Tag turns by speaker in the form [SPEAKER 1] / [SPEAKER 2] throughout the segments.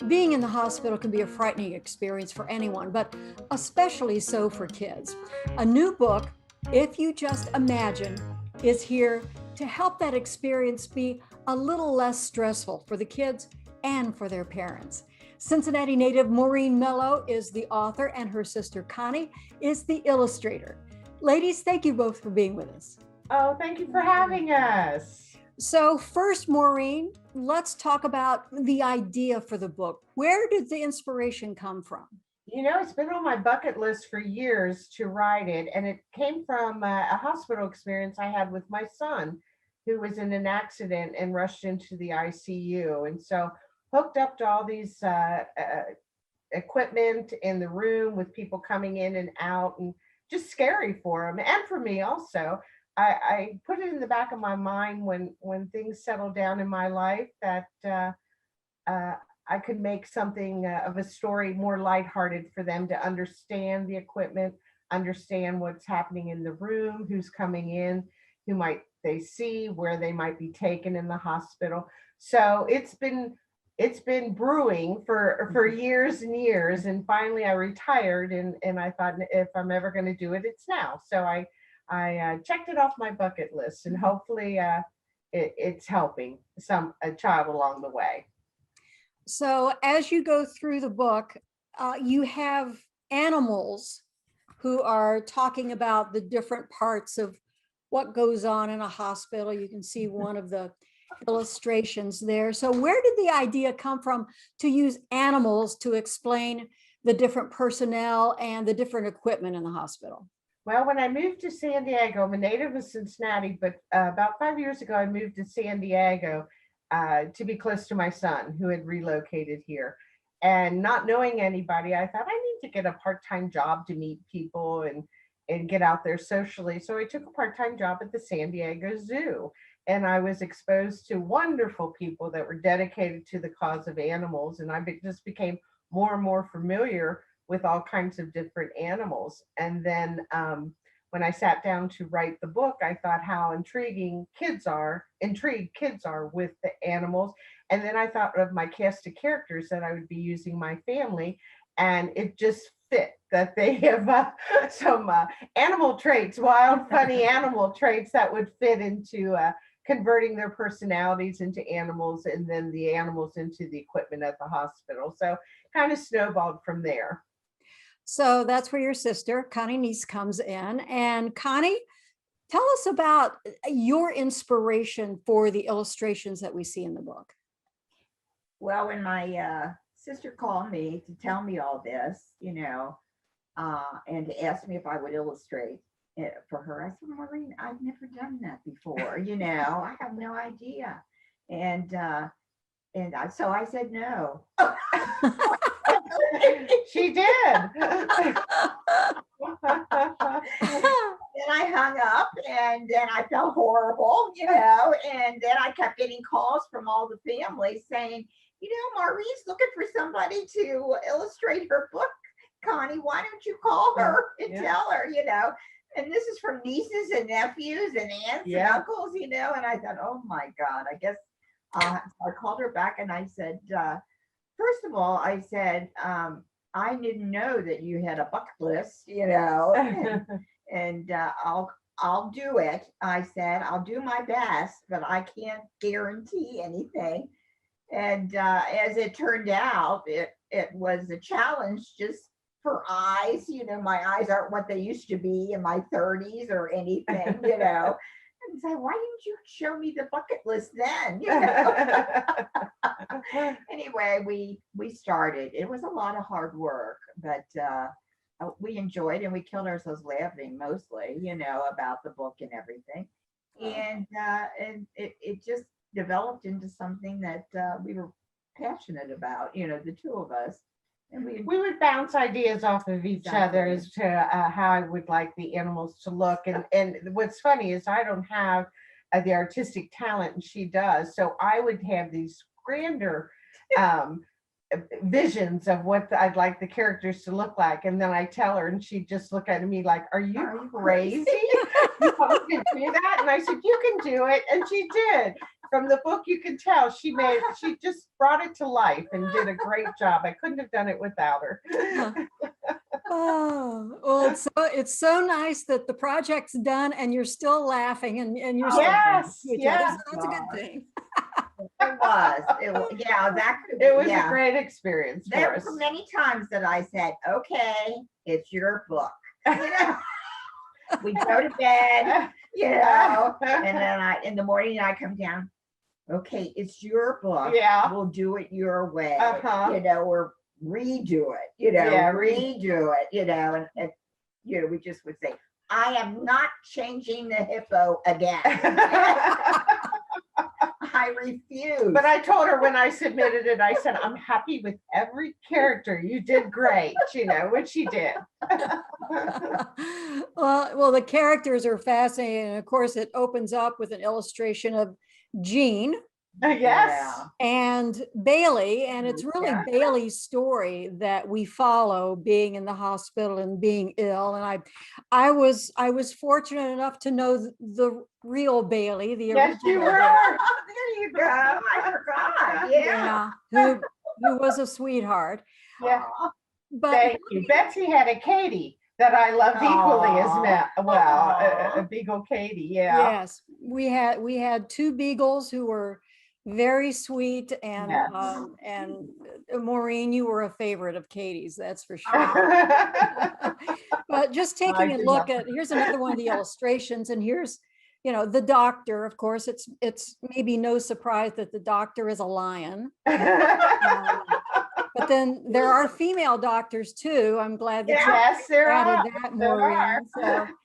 [SPEAKER 1] Being in the hospital can be a frightening experience for anyone, but especially so for kids. A new book, If You Just Imagine, is here to help that experience be a little less stressful for the kids and for their parents. Cincinnati native Maureen Mello is the author, and her sister Connie is the illustrator. Ladies, thank you both for being with us.
[SPEAKER 2] Oh, thank you for having us.
[SPEAKER 1] So first, Maureen, let's talk about the idea for the book. Where did the inspiration come from?
[SPEAKER 2] You know, it's been on my bucket list for years to write it, and it came from a hospital experience I had with my son, who was in an accident and rushed into the ICU. And so hooked up to all these equipment in the room with people coming in and out, and just scary for him and for me also. I put it in the back of my mind when things settle down in my life that I could make something of a story more lighthearted for them to understand the equipment, understand what's happening in the room, who's coming in, who might they see, where they might be taken in the hospital. So it's been brewing for years and years, and finally I retired, and I thought, if I'm ever going to do it, it's now. So I checked it off my bucket list, and hopefully it's helping a child along the way.
[SPEAKER 1] So as you go through the book, you have animals who are talking about the different parts of what goes on in a hospital. You can see one of the illustrations there. So where did the idea come from to use animals to explain the different personnel and the different equipment in the hospital?
[SPEAKER 2] Well, when I moved to San Diego, I'm a native of Cincinnati, but about 5 years ago, I moved to San Diego to be close to my son, who had relocated here. And not knowing anybody, I thought I need to get a part-time job to meet people and get out there socially. So I took a part-time job at the San Diego Zoo, and I was exposed to wonderful people that were dedicated to the cause of animals. And I just became more and more familiar with all kinds of different animals. And then when I sat down to write the book, I thought how intrigued kids are with the animals. And then I thought of my cast of characters that I would be using, my family, and it just fit that they have some animal traits, wild, funny animal traits that would fit into converting their personalities into animals, and then the animals into the equipment at the hospital. So kind of snowballed from there.
[SPEAKER 1] So that's where your sister, Connie Nies, comes in. And Connie, tell us about your inspiration for the illustrations that we see in the book.
[SPEAKER 3] Well, when my sister called me to tell me all this, and to ask me if I would illustrate it for her, I said, Maureen, I've never done that before. I have no idea. So I said no.
[SPEAKER 2] She did.
[SPEAKER 3] Then I hung up, and then I felt horrible, and then I kept getting calls from all the families saying, Maureen's looking for somebody to illustrate her book. Connie, why don't you call her and tell her, and this is from nieces and nephews and aunts and uncles, and I thought, oh my God, I guess I called her back, and I said, first of all, I said, I didn't know that you had a bucket list, and I'll do it. I said, I'll do my best, but I can't guarantee anything. And as it turned out, it was a challenge just for eyes. My eyes aren't what they used to be in my 30s or anything, And say, why didn't you show me the bucket list then? Anyway, we started. It was a lot of hard work, but we enjoyed, and we killed ourselves laughing mostly, about the book and everything. And it just developed into something that we were passionate about, the two of us. And we
[SPEAKER 2] would bounce ideas off of each other as to how I would like the animals to look. And what's funny is I don't have the artistic talent, and she does. So I would have these grander visions of what I'd like the characters to look like. And then I tell her, and she'd just look at me like, are you crazy? You can do that? And I said, you can do it. And she did. from the book, you can tell she just brought it to life and did a great job. I couldn't have done it without her.
[SPEAKER 1] Oh, well, it's so nice that the project's done and you're still laughing and you're still
[SPEAKER 2] Yes,
[SPEAKER 1] to each other.
[SPEAKER 2] yes.
[SPEAKER 1] So that's a good thing.
[SPEAKER 3] Yeah, that could be.
[SPEAKER 2] It was
[SPEAKER 3] Yeah.
[SPEAKER 2] a great experience for
[SPEAKER 3] There
[SPEAKER 2] us.
[SPEAKER 3] were many times that I said, okay, it's your book. You know, we go to bed, you know, and then in the morning I come down, okay, it's your book.
[SPEAKER 2] Yeah.
[SPEAKER 3] We'll do it your way.
[SPEAKER 2] Uh-huh.
[SPEAKER 3] You know, or redo it, you know,
[SPEAKER 2] Yeah,
[SPEAKER 3] redo it, you know, and you know, we just would say, I am not changing the hippo again. I refuse.
[SPEAKER 2] But I told her when I submitted it, I said, I'm happy with every character. You did great, you know, which she did.
[SPEAKER 1] Well, the characters are fascinating. And of course, it opens up with an illustration of Jean
[SPEAKER 2] Yes.
[SPEAKER 1] and Bailey. And it's really
[SPEAKER 3] Yeah.
[SPEAKER 1] Bailey's story that we follow, being in the hospital and being ill. And I was fortunate enough to know the real Bailey, the
[SPEAKER 2] Yes, you
[SPEAKER 1] original
[SPEAKER 2] were.
[SPEAKER 1] Bailey.
[SPEAKER 3] There you go. I forgot. Yeah.
[SPEAKER 1] Yeah, who was a sweetheart.
[SPEAKER 2] Yeah.
[SPEAKER 1] But
[SPEAKER 2] Thank you. Betsy had a Katie that I loved equally as a Beagle Katie. Yeah.
[SPEAKER 1] yes, we had two beagles who were very sweet, and
[SPEAKER 2] Yes.
[SPEAKER 1] and Maureen, you were a favorite of Katie's, that's for sure. But just taking a look at, here's another one of the illustrations, and here's, you know, the doctor. Of course, it's maybe no surprise that the doctor is a lion. But then there are female doctors too. I'm glad that
[SPEAKER 2] Yes,
[SPEAKER 1] you
[SPEAKER 2] there
[SPEAKER 1] added
[SPEAKER 2] are.
[SPEAKER 1] that,
[SPEAKER 2] There are.
[SPEAKER 1] Maureen.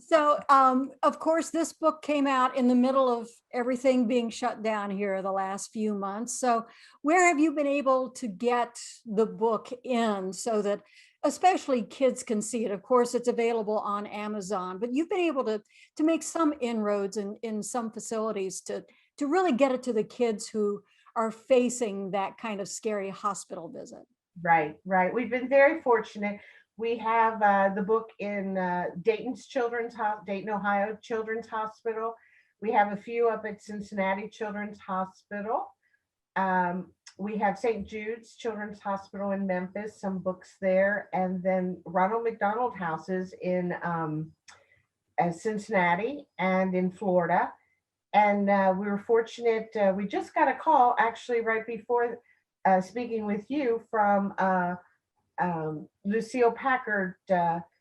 [SPEAKER 1] So of course, this book came out in the middle of everything being shut down here the last few months. So where have you been able to get the book in so that especially kids can see it? Of course, it's available on Amazon, but you've been able to make some inroads in some facilities to really get it to the kids who are facing that kind of scary hospital visit.
[SPEAKER 2] Right. We've been very fortunate. We have the book in Dayton, Ohio Children's Hospital. We have a few up at Cincinnati Children's Hospital. We have St. Jude's Children's Hospital in Memphis, some books there, and then Ronald McDonald Houses in Cincinnati and in Florida. And we were fortunate, we just got a call actually right before speaking with you from Lucille Packard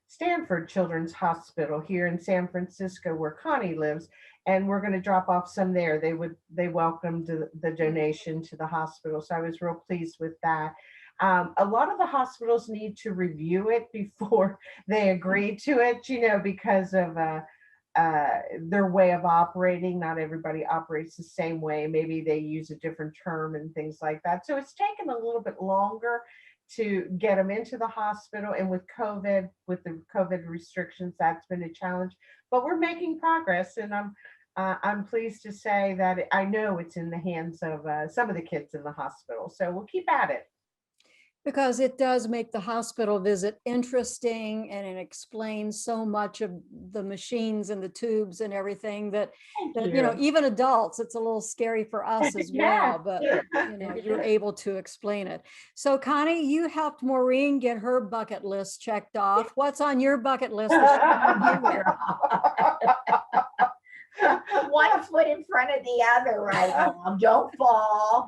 [SPEAKER 2] Stanford Children's Hospital here in San Francisco, where Connie lives, and we're going to drop off some there. They welcomed the donation to the hospital, so I was real pleased with that. A lot of the hospitals need to review it before they agree to it, you know, because of their way of operating. Not everybody operates the same way. Maybe they use a different term and things like that. So it's taken a little bit longer to get them into the hospital. And with the COVID restrictions, that's been a challenge. But we're making progress, and I'm pleased to say that I know it's in the hands of some of the kids in the hospital. So we'll keep at it.
[SPEAKER 1] Because it does make the hospital visit interesting, and it explains so much of the machines and the tubes and everything that you know, even adults, it's a little scary for us as well, but you know, you're able to explain it. So Connie, you helped Maureen get her bucket list checked off. What's on your bucket list?
[SPEAKER 3] One foot in front of the other right now. Don't fall.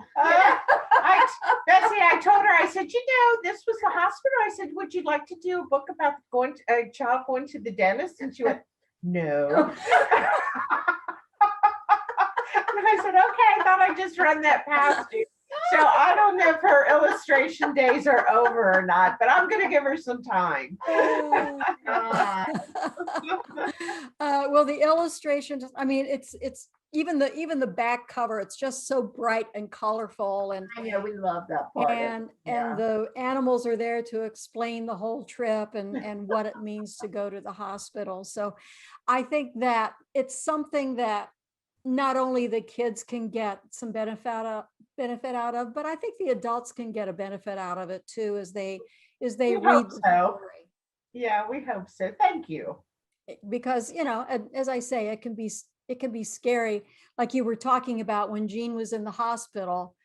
[SPEAKER 2] Betsy, I told her, I said, you know, this was the hospital. I said, would you like to do a book about a child going to the dentist? And she went, no. And I said, okay, I thought I'd just run that past you. So I don't know if her illustration days are over or not, but I'm going to give her some time.
[SPEAKER 1] Well, the illustrations, I mean, it's even the back cover, it's just so bright and colorful, and
[SPEAKER 3] I know, we love that part.
[SPEAKER 1] and the animals are there to explain the whole trip and what it means to go to the hospital. So I think that it's something that not only the kids can get some benefit out of, but I think the adults can get a benefit out of it too, as they read the story.
[SPEAKER 2] Yeah, we hope so. Thank you.
[SPEAKER 1] Because, you know, as I say, it can be it can be scary. Like you were talking about when Jean was in the hospital,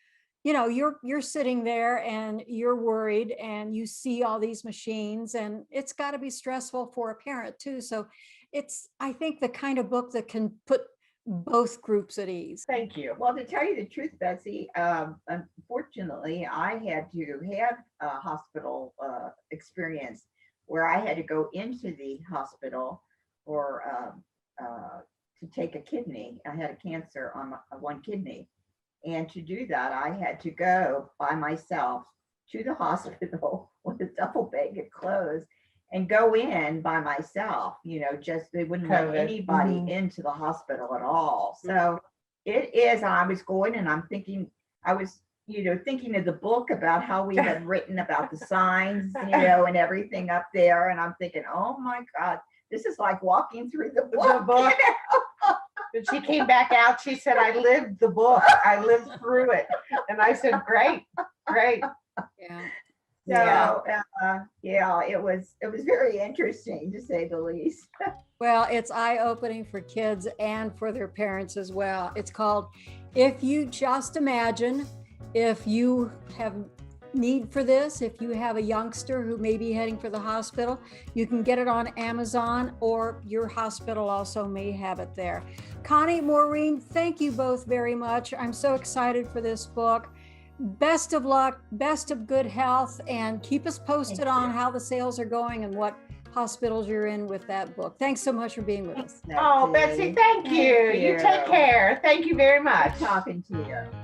[SPEAKER 1] you know, you're sitting there and you're worried and you see all these machines, and it's got to be stressful for a parent too. So it's, I think, the kind of book that can put both groups at ease.
[SPEAKER 2] Thank you.
[SPEAKER 3] Well, to tell you the truth, Betsy, unfortunately, I had to have a hospital experience where I had to go into the hospital for to take a kidney. I had a cancer on one kidney. And to do that, I had to go by myself to the hospital with a duffel bag of clothes and go in by myself, you know, just they wouldn't let
[SPEAKER 2] COVID.
[SPEAKER 3] anybody into the hospital at all. So it is, I was going and I'm thinking, I was, you know, thinking of the book about how we had written about the signs, you know, and everything up there. And I'm thinking, oh my God, this is like walking through the book.
[SPEAKER 2] book. When she came back out, she said, I lived the book. I lived through it. And I said, great, great.
[SPEAKER 1] Yeah.
[SPEAKER 3] So yeah, it was very interesting to say the least.
[SPEAKER 1] Well, it's eye-opening for kids and for their parents as well. It's called If You Just Imagine. If you have need for this, if you have a youngster who may be heading for the hospital, you can get it on Amazon, or your hospital also may have it there. Connie, Maureen, thank you both very much. I'm so excited for this book. Best of luck, best of good health, and keep us posted on how the sales are going and what hospitals you're in with that book. Thanks so much for being with us.
[SPEAKER 2] Oh, Betsy, thank you. You take care. Thank you very much.
[SPEAKER 3] Talking to you.